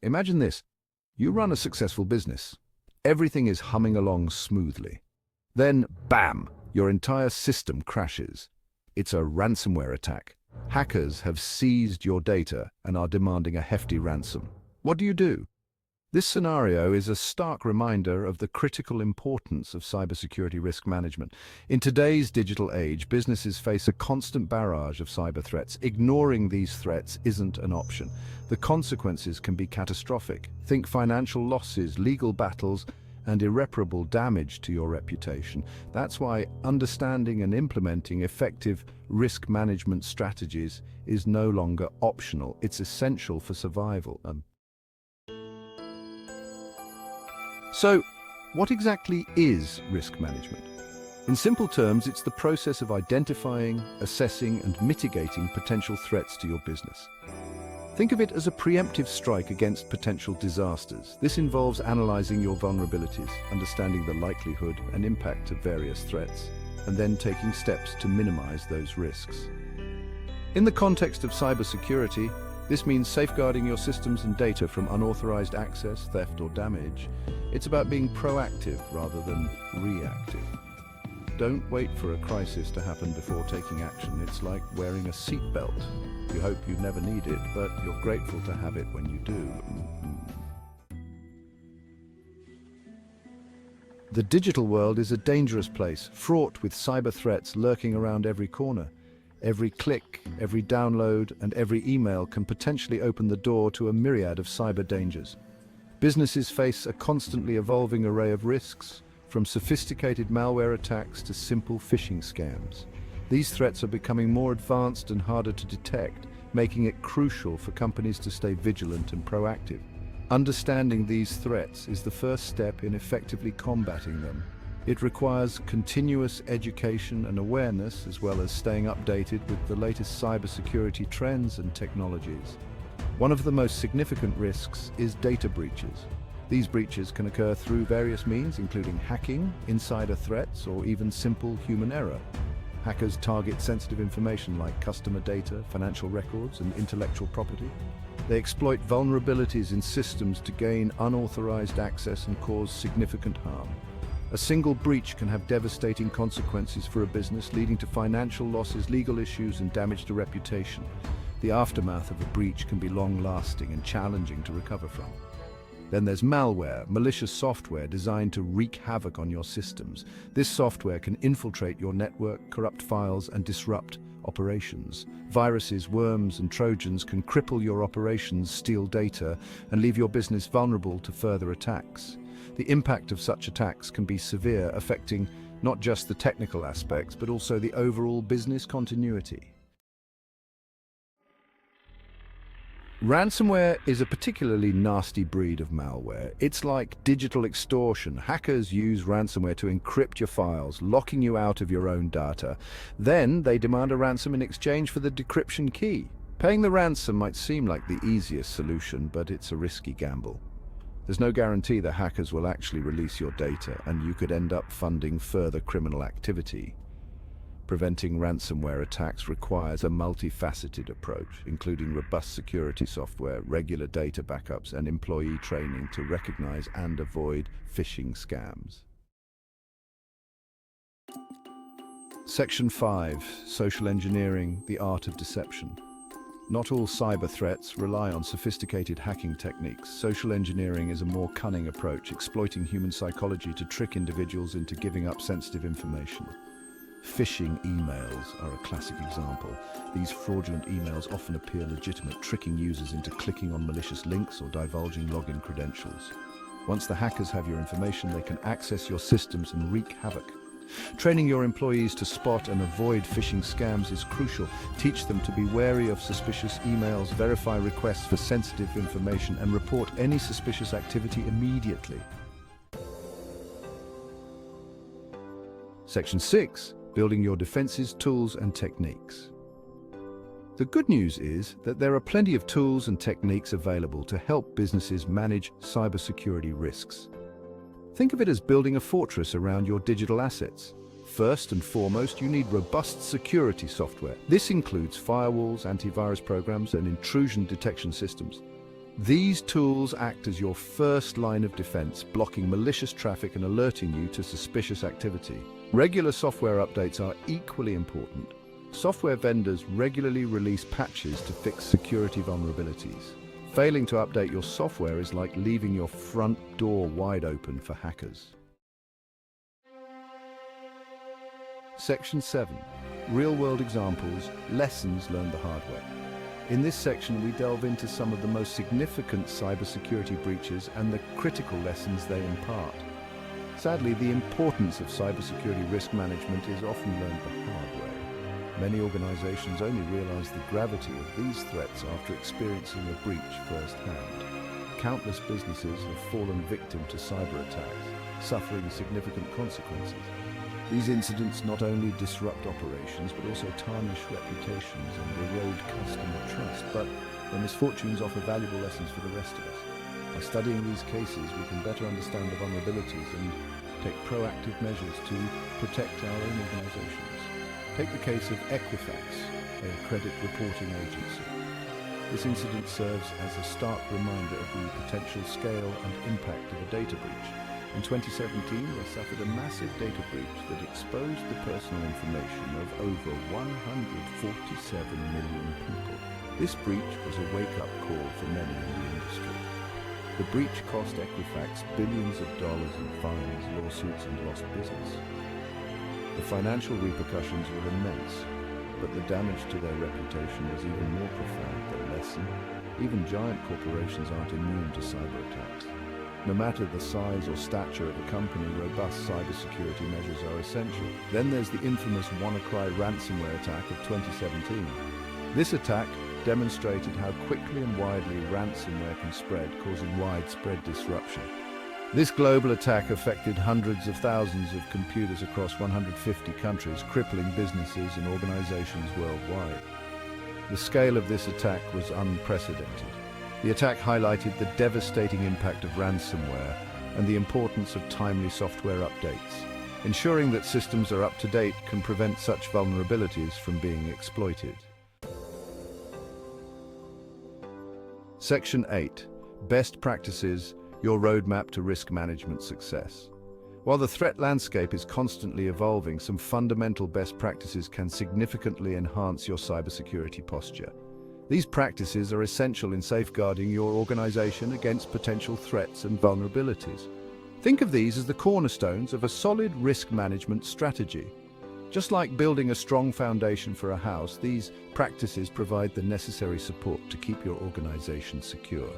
Imagine this. You run a successful business. Everything is humming along smoothly. Then, bam, your entire system crashes. It's a ransomware attack. Hackers have seized your data and are demanding a hefty ransom. What do? This scenario is a stark reminder of the critical importance of cybersecurity risk management. In today's digital age, businesses face a constant barrage of cyber threats. Ignoring these threats isn't an option. The consequences can be catastrophic. Think financial losses, legal battles, and irreparable damage to your reputation. That's why understanding and implementing effective risk management strategies is no longer optional. It's essential for survival. So, what exactly is risk management? In simple terms, it's the process of identifying, assessing, and mitigating potential threats to your business. Think of it as a preemptive strike against potential disasters. This involves analyzing your vulnerabilities, understanding the likelihood and impact of various threats, and then taking steps to minimize those risks. In the context of cybersecurity, this means safeguarding your systems and data from unauthorized access, theft, or damage. It's about being proactive rather than reactive. Don't wait for a crisis to happen before taking action. It's like wearing a seatbelt. You hope you never need it, but you're grateful to have it when you do. The digital world is a dangerous place, fraught with cyber threats lurking around every corner. Every click, every download, and every email can potentially open the door to a myriad of cyber dangers. Businesses face a constantly evolving array of risks, from sophisticated malware attacks to simple phishing scams. These threats are becoming more advanced and harder to detect, making it crucial for companies to stay vigilant and proactive. Understanding these threats is the first step in effectively combating them. It requires continuous education and awareness, as well as staying updated with the latest cybersecurity trends and technologies. One of the most significant risks is data breaches. These breaches can occur through various means, including hacking, insider threats, or even simple human error. Hackers target sensitive information like customer data, financial records, and intellectual property. They exploit vulnerabilities in systems to gain unauthorized access and cause significant harm. A single breach can have devastating consequences for a business, leading to financial losses, legal issues, and damage to reputation. The aftermath of a breach can be long-lasting and challenging to recover from. Then there's malware, malicious software designed to wreak havoc on your systems. This software can infiltrate your network, corrupt files, and disrupt operations. Viruses, worms, and Trojans can cripple your operations, steal data, and leave your business vulnerable to further attacks. The impact of such attacks can be severe, affecting not just the technical aspects, but also the overall business continuity. Ransomware is a particularly nasty breed of malware. It's like digital extortion. Hackers use ransomware to encrypt your files, locking you out of your own data. Then they demand a ransom in exchange for the decryption key. Paying the ransom might seem like the easiest solution, but it's a risky gamble. There's no guarantee that hackers will actually release your data, and you could end up funding further criminal activity. Preventing ransomware attacks requires a multifaceted approach, including robust security software, regular data backups, and employee training to recognize and avoid phishing scams. Section 5. Social engineering, the art of deception. Not all cyber threats rely on sophisticated hacking techniques. Social engineering is a more cunning approach, exploiting human psychology to trick individuals into giving up sensitive information. Phishing emails are a classic example. These fraudulent emails often appear legitimate, tricking users into clicking on malicious links or divulging login credentials. Once the hackers have your information, they can access your systems and wreak havoc. Training your employees to spot and avoid phishing scams is crucial. Teach them to be wary of suspicious emails, verify requests for sensitive information, and report any suspicious activity immediately. Section 6. Building your defenses, tools, and techniques. The good news is that there are plenty of tools and techniques available to help businesses manage cybersecurity risks. Think of it as building a fortress around your digital assets. First and foremost, you need robust security software. This includes firewalls, antivirus programs, and intrusion detection systems. These tools act as your first line of defense, blocking malicious traffic and alerting you to suspicious activity. Regular software updates are equally important. Software vendors regularly release patches to fix security vulnerabilities. Failing to update your software is like leaving your front door wide open for hackers. Section 7. Real-world examples, lessons learned the hard way. In this section, we delve into some of the most significant cybersecurity breaches and the critical lessons they impart. Sadly, the importance of cybersecurity risk management is often learned the hard way. Many organizations only realize the gravity of these threats after experiencing a breach firsthand. Countless businesses have fallen victim to cyber attacks, suffering significant consequences. These incidents not only disrupt operations, but also tarnish reputations and erode customer trust. But their misfortunes offer valuable lessons for the rest of us. By studying these cases, we can better understand the vulnerabilities and take proactive measures to protect our own organizations. Take the case of Equifax, a credit reporting agency. This incident serves as a stark reminder of the potential scale and impact of a data breach. In 2017, they suffered a massive data breach that exposed the personal information of over 147 million people. This breach was a wake-up call for many in the industry. The breach cost Equifax billions of dollars in fines, lawsuits, and lost business. The financial repercussions were immense, but the damage to their reputation was even more profound. The lesson: even giant corporations aren't immune to cyber attacks. No matter the size or stature of a company, robust cybersecurity measures are essential. Then there's the infamous WannaCry ransomware attack of 2017. This attack demonstrated how quickly and widely ransomware can spread, causing widespread disruption. This global attack affected hundreds of thousands of computers across 150 countries, crippling businesses and organizations worldwide. The scale of this attack was unprecedented. The attack highlighted the devastating impact of ransomware and the importance of timely software updates. Ensuring that systems are up to date can prevent such vulnerabilities from being exploited. Section 8. Best Practices, your roadmap to risk management success. While the threat landscape is constantly evolving, some fundamental best practices can significantly enhance your cybersecurity posture. These practices are essential in safeguarding your organization against potential threats and vulnerabilities. Think of these as the cornerstones of a solid risk management strategy. Just like building a strong foundation for a house, these practices provide the necessary support to keep your organization secure.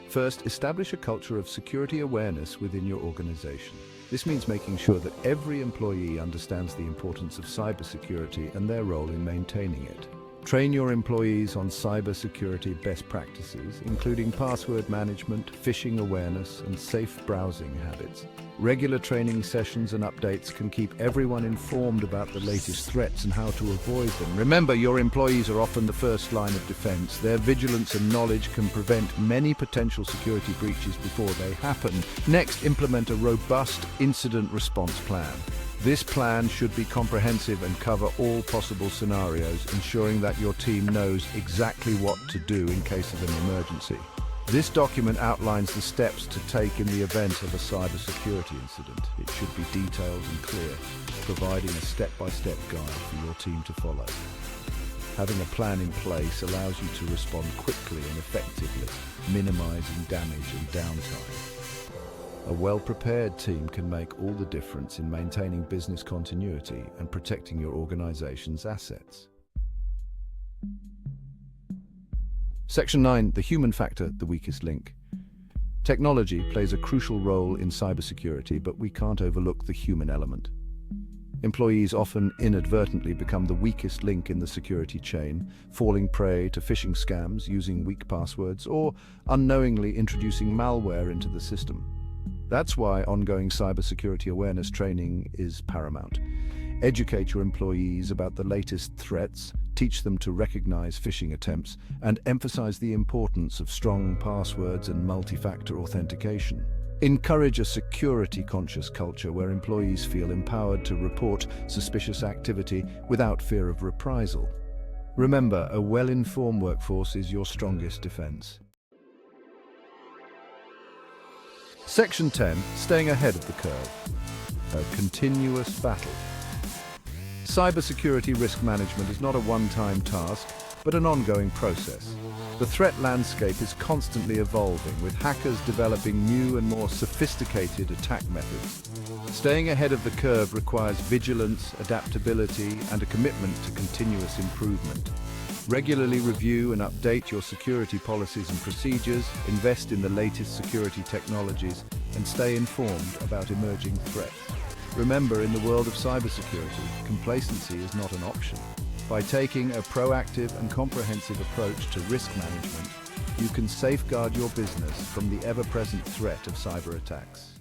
First, establish a culture of security awareness within your organization. This means making sure that every employee understands the importance of cybersecurity and their role in maintaining it. Train your employees on cybersecurity best practices, including password management, phishing awareness, and safe browsing habits. Regular training sessions and updates can keep everyone informed about the latest threats and how to avoid them. Remember, your employees are often the first line of defense. Their vigilance and knowledge can prevent many potential security breaches before they happen. Next, implement a robust incident response plan. This plan should be comprehensive and cover all possible scenarios, ensuring that your team knows exactly what to do in case of an emergency. This document outlines the steps to take in the event of a cybersecurity incident. It should be detailed and clear, providing a step-by-step guide for your team to follow. Having a plan in place allows you to respond quickly and effectively, minimizing damage and downtime. A well-prepared team can make all the difference in maintaining business continuity and protecting your organization's assets. Section 9. The human factor, the weakest link. Technology plays a crucial role in cybersecurity, but we can't overlook the human element. Employees often inadvertently become the weakest link in the security chain, falling prey to phishing scams, using weak passwords, or unknowingly introducing malware into the system. That's why ongoing cybersecurity awareness training is paramount. Educate your employees about the latest threats, teach them to recognize phishing attempts, and emphasize the importance of strong passwords and multi-factor authentication. Encourage a security-conscious culture where employees feel empowered to report suspicious activity without fear of reprisal. Remember, a well-informed workforce is your strongest defense. Section 10. Staying ahead of the curve. A continuous battle. Cybersecurity risk management is not a one-time task, but an ongoing process. The threat landscape is constantly evolving, with hackers developing new and more sophisticated attack methods. Staying ahead of the curve requires vigilance, adaptability, and a commitment to continuous improvement. Regularly review and update your security policies and procedures, invest in the latest security technologies, and stay informed about emerging threats. Remember, in the world of cybersecurity, complacency is not an option. By taking a proactive and comprehensive approach to risk management, you can safeguard your business from the ever-present threat of cyber attacks.